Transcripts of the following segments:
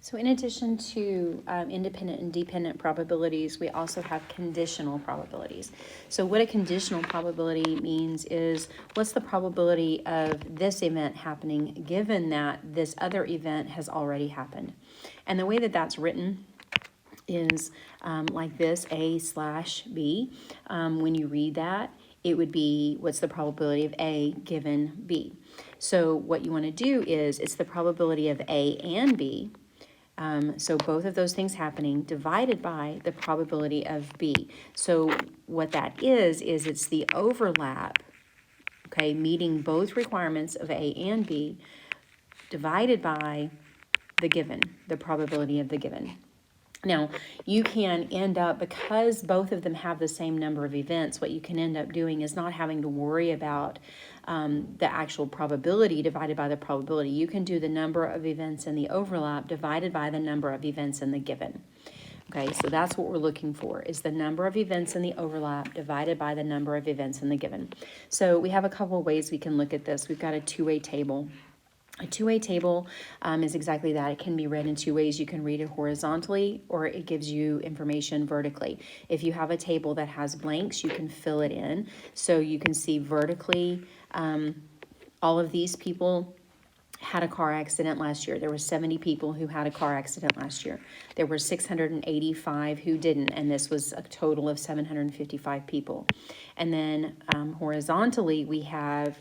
So in addition to independent and dependent probabilities, we also have conditional probabilities. So what a conditional probability means is what's the probability of this event happening given that this other event has already happened. And the way that that's written is like this, A/B. When you read that, it would be what's the probability of A given B. So what you want to do is it's the probability of A and B. So both of those things happening divided by the probability of B. So what that is it's the overlap, okay, meeting both requirements of A and B divided by the given, the probability of the given. Now, you can end up, because both of them have the same number of events, what you can end up doing is not having to worry about the actual probability divided by the probability. You can do the number of events in the overlap divided by the number of events in the given. Okay, so that's what we're looking for, is the number of events in the overlap divided by the number of events in the given. So we have a couple of ways we can look at this. We've got a two-way table. A two-way table is exactly that. It can be read in two ways. You can read it horizontally, or it gives you information vertically. If you have a table that has blanks, you can fill it in. So you can see vertically, all of these people had a car accident last year. There were 70 people who had a car accident last year. There were 685 who didn't, and this was a total of 755 people. And then horizontally, we have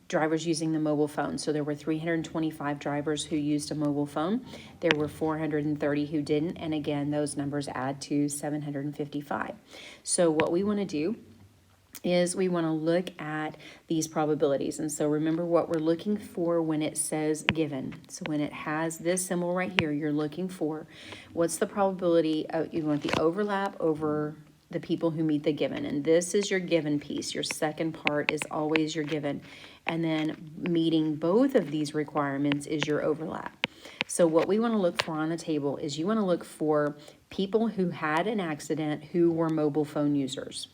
drivers using the mobile phone. So there were 325 drivers who used a mobile phone. There were 430 who didn't. And again, those numbers add to 755. So what we want to do is we want to look at these probabilities. And so remember what we're looking for when it says given. So when it has this symbol right here, you're looking for what's the probability of, you want the overlap over the people who meet the given. And this is your given piece. Your second part is always your given. And then meeting both of these requirements is your overlap. So what we want to look for on the table is you want to look for people who had an accident who were mobile phone users.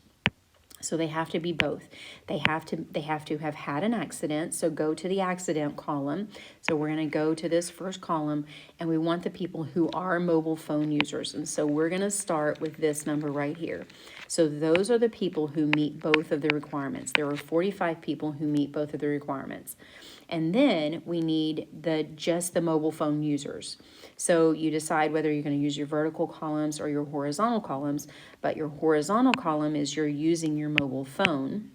So they have to be both. They have to have had an accident. So go to the accident column. So we're going to go to this first column, and we want the people who are mobile phone users. And so we're going to start with this number right here. So those are the people who meet both of the requirements. There were 45 people who meet both of the requirements. And then we need just the mobile phone users. So you decide whether you're going to use your vertical columns or your horizontal columns, but your horizontal column is you're using your mobile phone.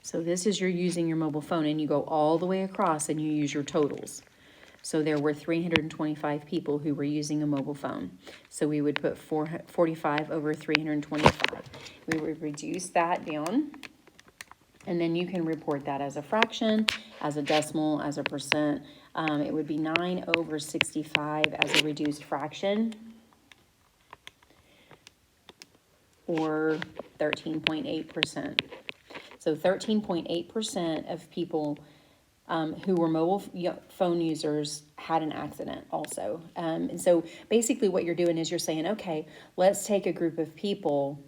So this is you're using your mobile phone, and you go all the way across and you use your totals. So there were 325 people who were using a mobile phone. So we would put 45 over 325. We would reduce that down. And then you can report that as a fraction, as a decimal, as a percent. It would be 9 over 65 as a reduced fraction, or 13.8%. So 13.8% of people who were mobile phone users had an accident also. And so basically what you're doing is you're saying, okay, let's take a group of people.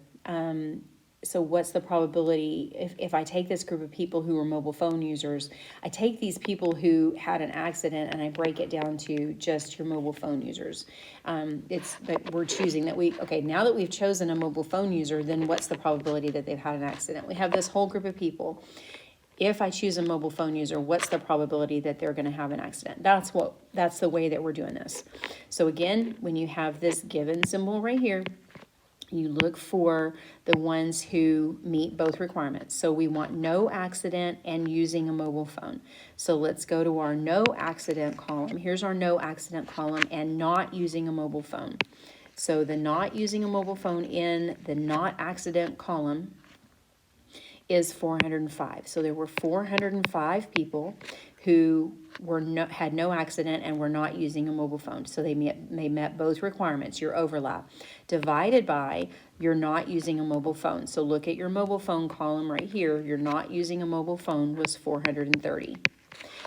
So what's the probability if I take this group of people who were mobile phone users, I take these people who had an accident and I break it down to just your mobile phone users. It's that we're choosing that now that we've chosen a mobile phone user, then what's the probability that they've had an accident? We have this whole group of people. If I choose a mobile phone user, what's the probability that they're going to have an accident? That's the way that we're doing this. So again, when you have this given symbol right here, you look for the ones who meet both requirements. So we want no accident and using a mobile phone. So let's go to our no accident column. Here's our no accident column and not using a mobile phone. So the not using a mobile phone in the not accident column is 405. So there were 405 people who had no accident and were not using a mobile phone. So they met both requirements, your overlap, divided by you're not using a mobile phone. So look at your mobile phone column right here. You're not using a mobile phone was 430.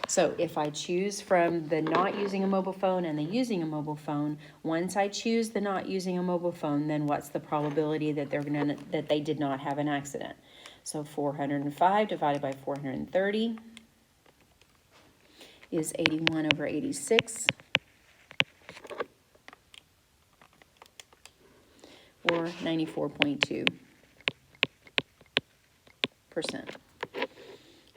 So if I choose from the not using a mobile phone and the using a mobile phone, once I choose the not using a mobile phone, then what's the probability that they did not have an accident? So 405 divided by 430 is 81 over 86, or 94.2%.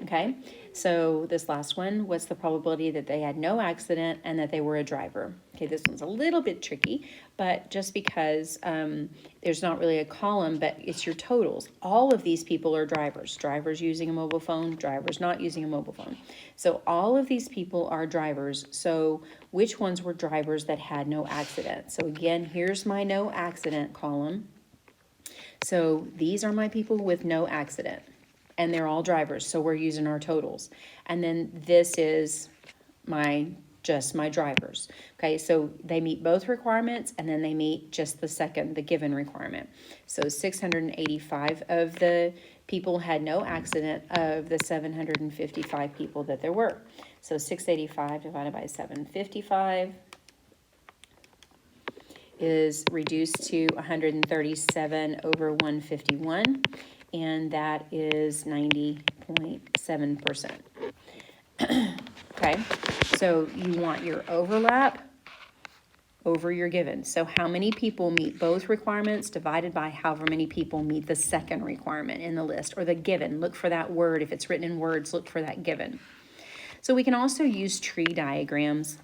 Okay, so this last one, what's the probability that they had no accident and that they were a driver? Okay, this one's a little bit tricky, but just because there's not really a column, but it's your totals. All of these people are drivers. Drivers using a mobile phone, drivers not using a mobile phone. So all of these people are drivers. So which ones were drivers that had no accident? So again, here's my no accident column. So these are my people with no accident. And they're all drivers, so we're using our totals. And then this is just my drivers. Okay, so they meet both requirements, and then they meet just the given requirement. So 685 of the people had no accident of the 755 people that there were. So 685 divided by 755 is reduced to 137 over 151. And that is 90.7%. Okay, so you want your overlap over your given. So how many people meet both requirements divided by however many people meet the second requirement in the list, or the given. Look for that word. If it's written in words, look for that given. So we can also use tree diagrams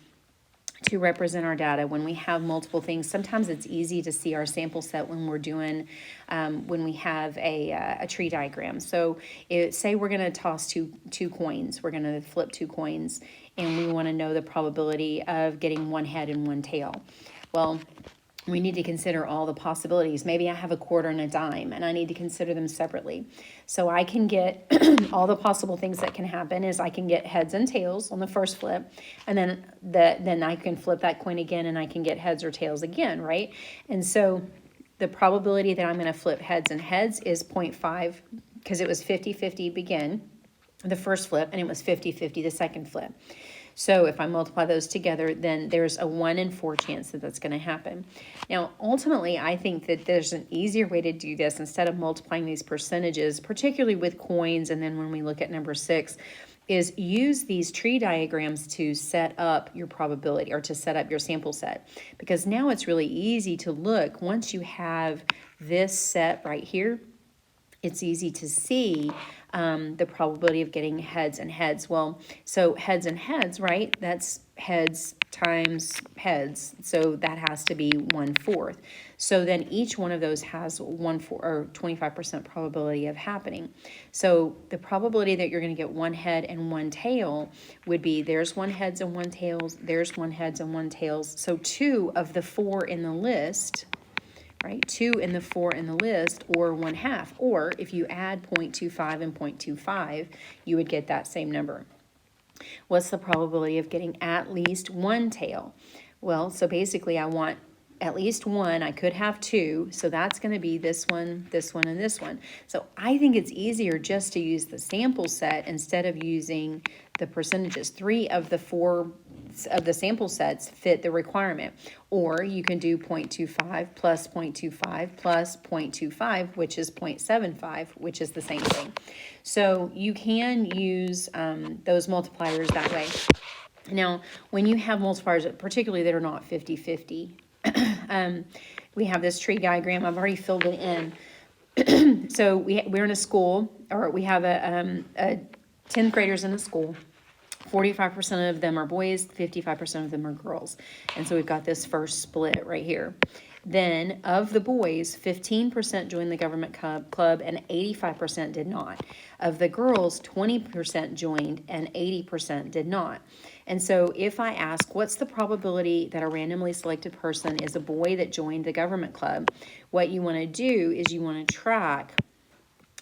to represent our data when we have multiple things. Sometimes it's easy to see our sample set when we're doing, when we have a tree diagram. So say we're gonna toss two coins, we're gonna flip two coins, and we wanna know the probability of getting one head and one tail. Well, we need to consider all the possibilities. Maybe I have a quarter and a dime, and I need to consider them separately. So I can get all the possible things that can happen is I can get heads and tails on the first flip, and then I can flip that coin again, and I can get heads or tails again, right? And so the probability that I'm going to flip heads and heads is 0.5, because it was 50-50 begin, the first flip, and it was 50-50 the second flip. So if I multiply those together, then there's a 1 in 4 chance that that's going to happen. Now, ultimately, I think that there's an easier way to do this instead of multiplying these percentages, particularly with coins, and then when we look at number 6, is use these tree diagrams to set up your probability or to set up your sample set. Because now it's really easy to look. Once you have this set right here, it's easy to see the probability of getting heads and heads. Well, so heads and heads, right? That's heads times heads. So that has to be 1/4. So then each one of those has 1/4 or 25% probability of happening. So the probability that you're going to get one head and one tail would be there's one heads and one tails, there's one heads and one tails. So 2 of the 4 in the list, right? 2 in the 4 in the list, or 1/2. Or if you add 0.25 and 0.25, you would get that same number. What's the probability of getting at least one tail? Well, so basically I want at least one. I could have 2, so that's going to be this one, and this one. So I think it's easier just to use the sample set instead of using the percentages. 3 of the 4 of the sample sets fit the requirement. Or you can do 0.25 plus 0.25 plus 0.25, which is 0.75, which is the same thing. So you can use those multipliers that way. Now, when you have multipliers, particularly that are not 50-50, we have this tree diagram. I've already filled it in. So we're in a school, or we have a 10th graders in a school. 45% of them are boys, 55% of them are girls. And so we've got this first split right here. Then of the boys, 15% joined the government club and 85% did not. Of the girls, 20% joined and 80% did not. And so if I ask, what's the probability that a randomly selected person is a boy that joined the government club? What you want to do is you want to track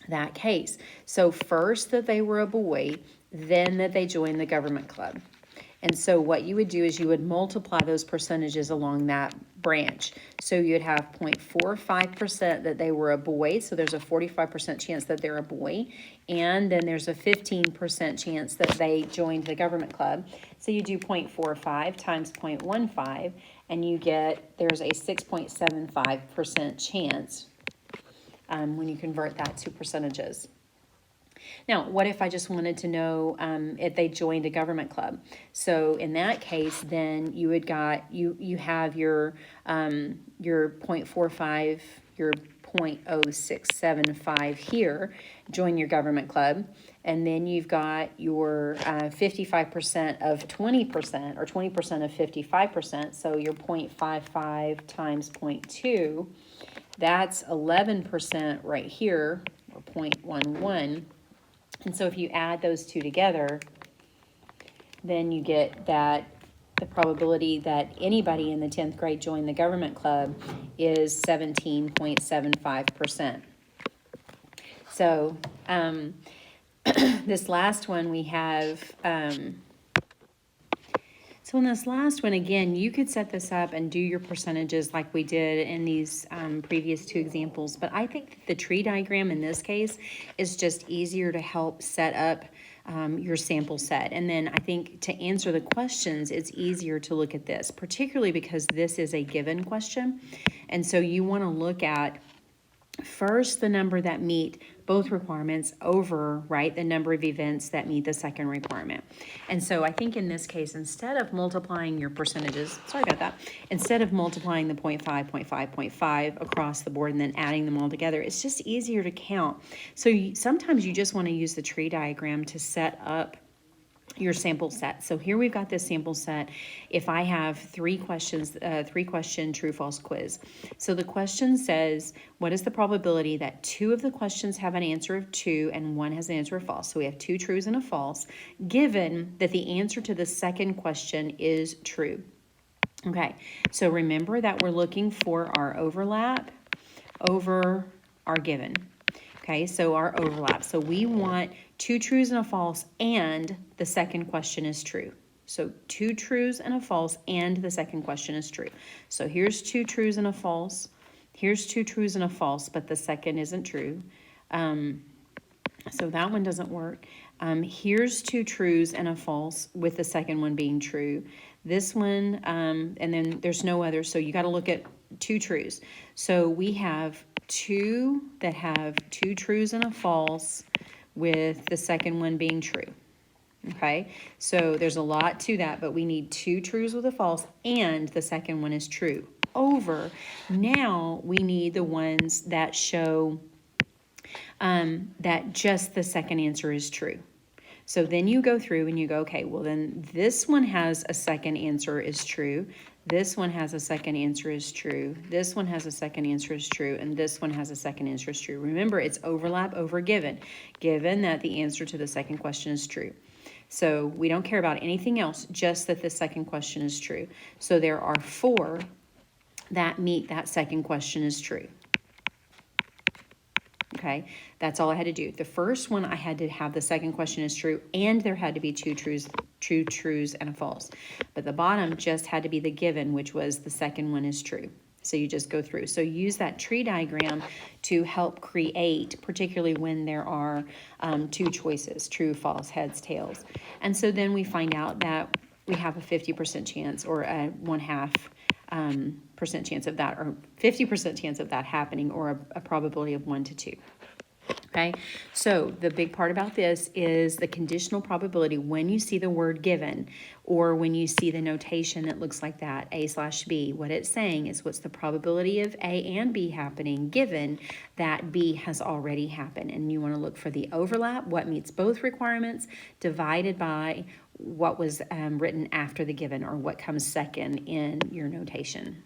that case. So first that they were a boy, then that they joined the government club. And so what you would do is you would multiply those percentages along that branch. So you'd have 0.45% that they were a boy. So there's a 45% chance that they're a boy. And then there's a 15% chance that they joined the government club. So you do 0.45 times 0.15, and you get, there's a 6.75% chance when you convert that to percentages. Now, what if I just wanted to know if they joined a government club? So in that case, then you would you have your 0.45, your 0.0675 here, join your government club, and then you've got your 55% of 20% or 20% of 55%. So your 0.55 times 0.2, that's 11% right here, or 0.11. And so if you add those two together, then you get that the probability that anybody in the 10th grade joined the government club is 17.75%. So this last one we have, so in this last one, again, you could set this up and do your percentages like we did in these previous two examples, but I think the tree diagram in this case is just easier to help set up your sample set. And then I think to answer the questions, it's easier to look at this, particularly because this is a given question. And so you want to look at first the number that meet both requirements over, right, the number of events that meet the second requirement. And so I think in this case, instead of multiplying your percentages, sorry about that, instead of multiplying the 0.5, 0.5, 0.5 across the board and then adding them all together, it's just easier to count. So sometimes you just want to use the tree diagram to set up your sample set. So here we've got this sample set. If I have three question true false quiz. So the question says, what is the probability that two of the questions have an answer of true and one has an answer of false? So we have two trues and a false, given that the answer to the second question is true. Okay, so remember that we're looking for our overlap over our given. Okay, so our overlap. So we want two trues and a false, and the second question is true. So two trues and a false, and the second question is true. So here's two trues and a false. Here's two trues and a false, but the second isn't true. So that one doesn't work. Here's two trues and a false with the second one being true. This one, and then there's no other, so you got to look at two trues. So we have two that have two trues and a false with the second one being true. Okay, so there's a lot to that, but we need two trues with a false and the second one is true. Over, now we need the ones that show that just the second answer is true. So then you go through and you go, okay, well then this one has a second answer is true. This one has a second answer is true. This one has a second answer is true. And this one has a second answer is true. Remember, it's overlap over given that the answer to the second question is true. So we don't care about anything else, just that the second question is true. So there are four that meet that second question is true. Okay, that's all I had to do. The first one, I had to have the second question is true, and there had to be two trues and a false. But the bottom just had to be the given, which was the second one is true. So you just go through. So use that tree diagram to help create, particularly when there are two choices, true, false, heads, tails. And so then we find out that we have a 50% chance or a 1/2% chance of that, or 50% chance of that happening, or a probability of 1 to 2. Okay, so the big part about this is the conditional probability. When you see the word given, or when you see the notation that looks like that, A/B, what it's saying is what's the probability of A and B happening given that B has already happened. And you want to look for the overlap, what meets both requirements, divided by what was written after the given, or what comes second in your notation.